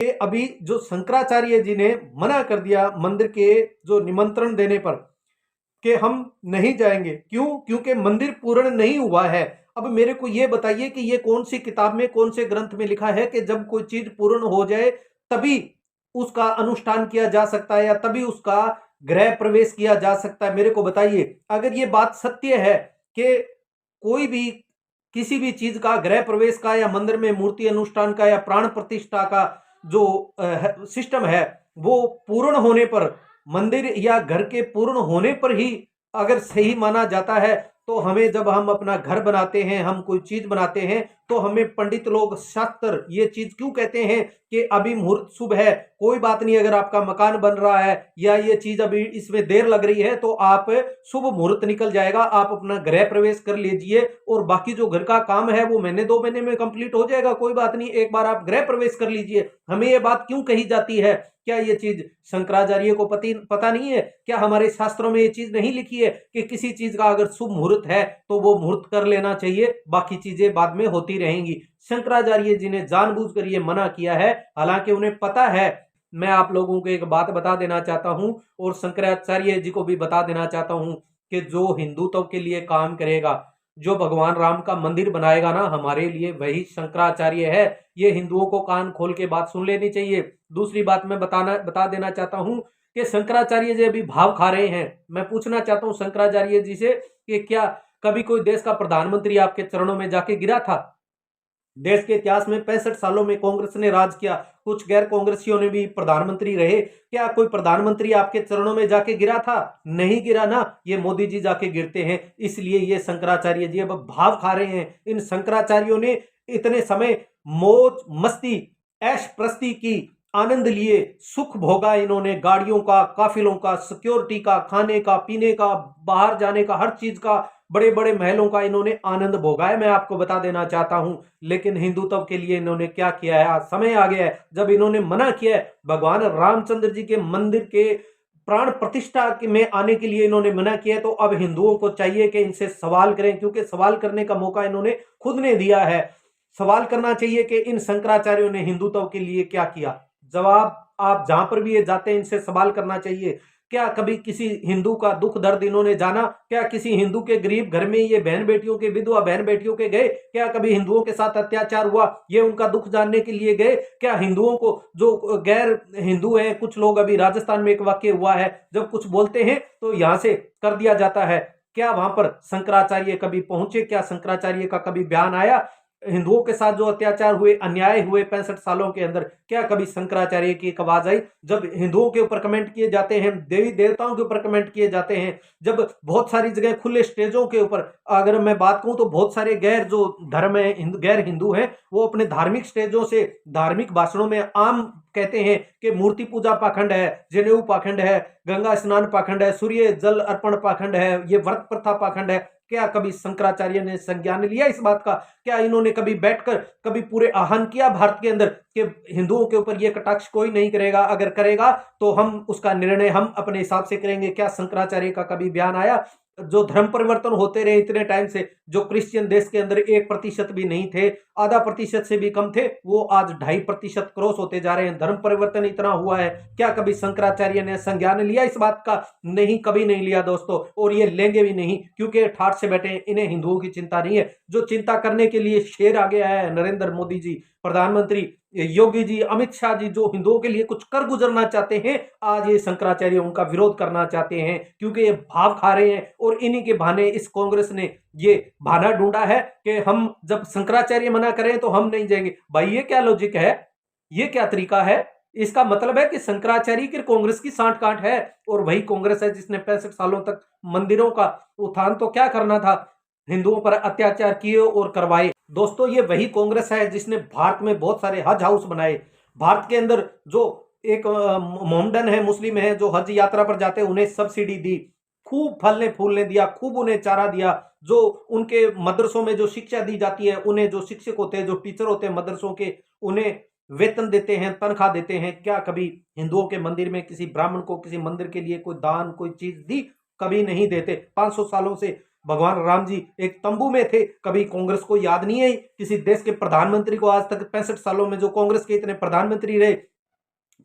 कि अभी जो शंकराचार्य जी ने मना कर दिया मंदिर के जो निमंत्रण देने पर कि हम नहीं जाएंगे। क्यों? क्योंकि मंदिर पूर्ण नहीं हुआ है। अब मेरे को ये बताइए कि ये कौन सी किताब में, कौन से ग्रंथ में लिखा है कि जब कोई चीज पूर्ण हो जाए तभी उसका अनुष्ठान किया जा सकता है या तभी उसका गृह प्रवेश किया जा सकता है? मेरे को बताइए। अगर ये बात सत्य है कि कोई भी किसी भी चीज का, गृह प्रवेश का या मंदिर में मूर्ति अनुष्ठान का या प्राण प्रतिष्ठा का जो सिस्टम है, वो पूर्ण होने पर, मंदिर या घर के पूर्ण होने पर ही अगर सही माना जाता है, तो हमें जब हम अपना घर बनाते हैं, हम कोई चीज बनाते हैं, तो हमें पंडित लोग, शास्त्र ये चीज क्यों कहते हैं कि अभी मुहूर्त शुभ है? कोई बात नहीं, अगर आपका मकान बन रहा है या ये चीज अभी इसमें देर लग रही है तो आप शुभ मुहूर्त निकल जाएगा, आप अपना गृह प्रवेश कर लीजिए और बाकी जो घर का काम है वो महीने 2 महीने में कंप्लीट हो जाएगा। कोई बात नहीं, एक बार आप गृह प्रवेश कर लीजिए। हमें ये बात क्यों कही जाती है? क्या ये चीज शंकराचार्य को पता नहीं है? क्या हमारे शास्त्रों में ये चीज नहीं लिखी है कि किसी चीज का अगर शुभ मुहूर्त है तो वो मुहूर्त कर लेना चाहिए, बाकी चीजें बाद में होती रहेंगी? शंकराचार्य जी ने जानबूझकर ये मना किया है, हालांकि उन्हें पता है। मैं आप लोगों को एक बात बता देना चाहता हूं और शंकराचार्य जी को भी बता देना चाहता हूं कि जो हिंदुत्व के लिए काम करेगा, जो भगवान राम का मंदिर बनाएगा ना हमारे लिए, वही शंकराचार्य है। ये हिंदुओं को कान खोल के बात सुन लेनी चाहिए। दूसरी बात मैं बता देना चाहता हूं कि शंकराचार्य जी अभी भाव खा रहे हैं। मैं पूछना चाहता हूं शंकराचार्य जी से कि क्या कभी कोई देश का प्रधानमंत्री आपके चरणों में जाके गिरा था? देश के इतिहास में 65 सालों में कांग्रेस ने राज किया, कुछ गैर कांग्रेसियों ने भी प्रधानमंत्री रहे। क्या कोई प्रधानमंत्री आपके चरणों में जाके गिरा था? नहीं गिरा ना। ये मोदी जी जाके गिरते हैं। इसलिए ये शंकराचार्य जी अब भाव खा रहे हैं। इन शंकराचार्यों ने इतने समय मौज मस्ती, ऐश प्रस्ती की, आनंद लिए, सुख भोगा। इन्होंने गाड़ियों का, काफिलों का, सिक्योरिटी का, खाने का, पीने का, बाहर जाने का, हर चीज का, बड़े बड़े महलों का इन्होंने आनंद भोगा है। मैं आपको बता देना चाहता हूं। लेकिन हिंदुत्व के लिए इन्होंने क्या किया है? आज समय आ गया है जब इन्होंने मना किया है। भगवान रामचंद्र जी के मंदिर के प्राण प्रतिष्ठा में आने के लिए इन्होंने मना किया है, तो अब हिंदुओं को चाहिए कि इनसे सवाल करें, क्योंकि सवाल करने का मौका इन्होंने खुद ने दिया है। सवाल करना चाहिए कि इन शंकराचार्यों ने हिंदुत्व के लिए क्या किया। जवाब आप जहां पर भी ये जाते हैं इनसे सवाल करना चाहिए। क्या कभी किसी हिंदू का दुख दर्द इन्होंने जाना? क्या किसी हिंदू के गरीब घर में ये बहन बेटियों के, विधवा बहन बेटियों के गए? क्या कभी हिंदुओं के साथ अत्याचार हुआ? ये उनका दुख जानने के लिए गए? क्या हिंदुओं को, जो गैर हिंदू हैं, कुछ लोग, अभी राजस्थान में एक वाक्य हुआ है, जब कुछ बोलते हैं तो यहां से कर दिया जाता है। क्या वहां पर शंकराचार्य कभी पहुंचे? क्या शंकराचार्य का कभी बयान आया? हिंदुओं के साथ जो अत्याचार हुए, अन्याय हुए 65 सालों के अंदर, क्या कभी शंकराचार्य की एक आवाज आई? जब हिंदुओं के ऊपर कमेंट किए जाते हैं, देवी देवताओं के ऊपर कमेंट किए जाते हैं, जब बहुत सारी जगह खुले स्टेजों के ऊपर, अगर मैं बात कहूं तो बहुत सारे गैर जो धर्म है, गैर हिंदू हैं, वो अपने धार्मिक स्टेजों से, धार्मिक भाषणों में आम कहते हैं कि मूर्ति पूजा पाखंड है, जनेऊ पाखंड है, गंगा स्नान पाखंड है, सूर्य जल अर्पण पाखंड है, ये व्रत प्रथा पाखंड है। क्या कभी शंकराचार्य ने संज्ञान लिया इस बात का? क्या इन्होंने कभी बैठकर कभी पूरे आह्वान किया भारत के अंदर कि हिंदुओं के ऊपर ये कटाक्ष कोई नहीं करेगा, अगर करेगा तो हम उसका निर्णय हम अपने हिसाब से करेंगे? क्या शंकराचार्य का कभी बयान आया? जो धर्म परिवर्तन होते रहे इतने टाइम से, जो क्रिश्चियन देश के अंदर 1% भी नहीं थे, आधा प्रतिशत से भी कम थे, वो आज 2.5% क्रॉस होते जा रहे हैं। धर्म परिवर्तन इतना हुआ है। क्या कभी शंकराचार्य ने संज्ञान लिया इस बात का? नहीं, कभी नहीं लिया दोस्तों, और ये लेंगे भी नहीं, क्योंकि ठाठ से बैठे हैं, इन्हें हिंदुओं की चिंता नहीं है। जो चिंता करने के लिए शेर आगे आया है, नरेंद्र मोदी जी, प्रधानमंत्री योगी जी, अमित शाह जी, जो हिंदुओं के लिए कुछ कर गुजरना चाहते हैं, आज ये शंकराचार्य उनका विरोध करना चाहते हैं, क्योंकि ये भाव खा रहे हैं। और इन्हीं के बहाने इस कांग्रेस ने ये बहाना ढूंढा है कि हम जब शंकराचार्य मना करें तो हम नहीं जाएंगे। भाई ये क्या लॉजिक है? ये क्या तरीका है? इसका मतलब है कि शंकराचार्य की कांग्रेस की सांठ गांठ है, और वही कांग्रेस है जिसने 65 सालों तक मंदिरों का उत्थान तो क्या करना था, हिंदुओं पर अत्याचार किए और करवाए। दोस्तों ये वही कांग्रेस है जिसने भारत में बहुत सारे हज हाउस बनाए। भारत के अंदर जो एक मोहम्मडन है, मुस्लिम है, जो हज यात्रा पर जाते हैं, उन्हें सब्सिडी दी, खूब फलने फूलने दिया, खूब उन्हें चारा दिया। जो उनके मदरसों में जो शिक्षा दी जाती है, उन्हें जो शिक्षक होते हैं, जो टीचर होते हैं मदरसों के, उन्हें वेतन देते हैं, तनख्वाह देते हैं। क्या कभी हिंदुओं के मंदिर में किसी ब्राह्मण को, किसी मंदिर के लिए कोई दान, कोई चीज दी? कभी नहीं देते। 500 सालों से भगवान राम जी एक तंबू में थे, कभी कांग्रेस को याद नहीं है किसी देश के प्रधानमंत्री को? आज तक 65 सालों में जो कांग्रेस के इतने प्रधानमंत्री रहे,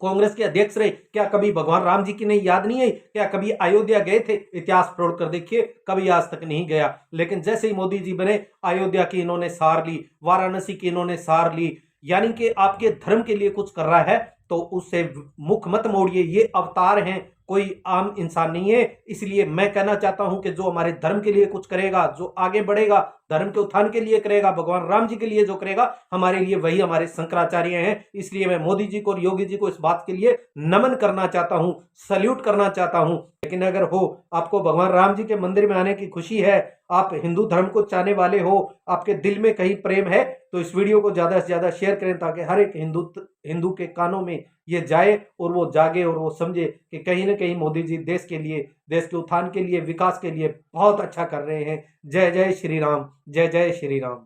कांग्रेस के अध्यक्ष रहे, क्या कभी भगवान राम जी की नहीं याद नहीं आई? क्या कभी अयोध्या गए थे? इतिहास फरोड़ कर देखिए, कभी आज तक नहीं गया। लेकिन जैसे ही मोदी जी बने, अयोध्या की इन्होंने सार ली, वाराणसी की इन्होंने सार ली। यानी कि आपके धर्म के लिए कुछ कर रहा है तो उससे मुख मत मोड़िए। ये अवतार हैं, कोई आम इंसान नहीं है। इसलिए मैं कहना चाहता हूं कि जो हमारे धर्म के लिए कुछ करेगा, जो आगे बढ़ेगा, धर्म के उत्थान के लिए करेगा, भगवान राम जी के लिए जो करेगा, हमारे लिए वही हमारे शंकराचार्य हैं। इसलिए मैं मोदी जी को और योगी जी को इस बात के लिए नमन करना चाहता हूं, सल्यूट करना चाहता हूं। लेकिन अगर हो, आपको भगवान राम जी के मंदिर में आने की खुशी है, आप हिंदू धर्म को चाहने वाले हो, आपके दिल में कहीं प्रेम है, तो इस वीडियो को ज्यादा से ज्यादा शेयर करें ताकि हर एक हिंदू के कानों में ये जाए और वो जागे और वो समझे कि कहीं ना कहीं मोदी जी देश के लिए, देश के उत्थान के लिए, विकास के लिए बहुत अच्छा कर रहे हैं। जय जय श्री राम, जय जय श्री राम।